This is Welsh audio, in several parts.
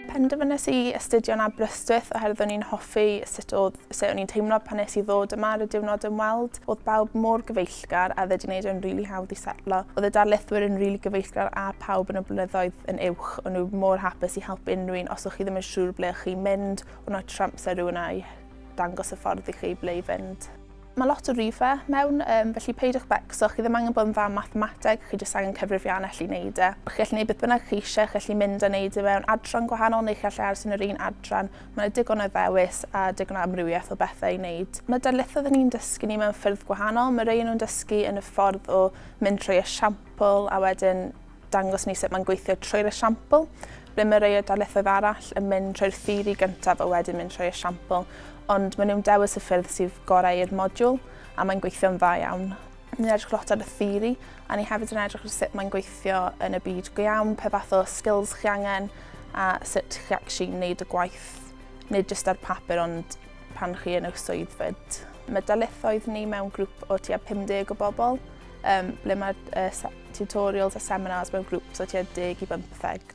Penderfynes i astudio yn Aberystwyth oherwydd o'n i'n hoffi sut o'n i'n teimlo pan nes i ddod yma ar y diwrnod ymweld. Oedd bawb mor gyfeillgar a wedi gwneud e'n rili hawdd i setlo. Oedd y darlithwyr yn rili gyfeillgar a pawb yn y blynyddoedd yn uwch. O'n nhw mor hapus i helpu unrhyw un os o'ch chi ddim yn siŵr ble chi'n mynd. O'n nhw'n tramser rhywun i dangos y ffordd i chi ble i fynd. Mae lot o rifau mewn, felly peidwch becso, chi ddim angen bod yn dda mathemateg, chi jyst angen cyfrifiannell i wneud e. Chi gallu gwneud beth bynnag chi eisiau, chi gallu mynd a wneud e mewn adran gwahanol neu chi gallu aros yn yr un adran. Mae digon o ddewis a digon o amrywiaeth o bethau i wneud. Mae darlithoedd yn ni'n dysgu ni mewn ffyrdd gwahanol. Mae rhai nhw'n dysgu yn y ffordd o mynd trwy esiampl a wedyn dangos ni sut mae'n gweithio trwy'r esiampl. Ble mae rhai o darlithoedd arall yn mynd trwy'r theori gyntaf a wedyn mynd trwy'r esiampl. Ond maen nhw'n dewis y ffyrdd sydd gorau i'r modiwl a mae'n gweithio'n dda iawn. Ni'n edrych lot ar y theori a ni hefyd yn edrych ar sut mae'n gweithio yn y byd go iawn, pe fath o skills chi angen a sut chi actually wneud y gwaith, nid jyst ar papur ond pan chi yn y swyddfyd. Mae darlithoedd ni mewn grŵp o tua 50 o bobl, ble mae tutorials a seminars mewn grŵps o tua 10 i 15.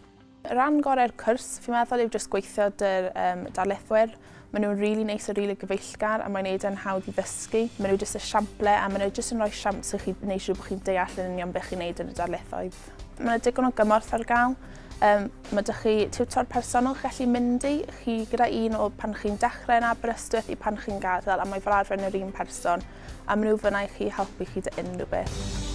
Ran gorau'r cwrs, fi'n meddwl yw jyst gweithio dy'r darlithwyr. Maen nhw'n rili neis a rili gyfeillgar a mae'n gwneud e'n hawdd i ddysgu. Maen nhw jyst esiample a maen nhw jyst yn rhoi siawns i chi wneud siŵr bod chi'n deall yn union beth chi'n wneud yn y darlithoedd. Mae yna digon o gymorth ar gael. Mae ydych chi tiwtor personol chi'n gallu mynd i. Chi gyda un o pan chi'n dechrau yn Aberystwyth i pan chi'n gadael a mae fel arfer yn yr un person. A maen nhw fyna i chi helpu chi dy unrhyw beth.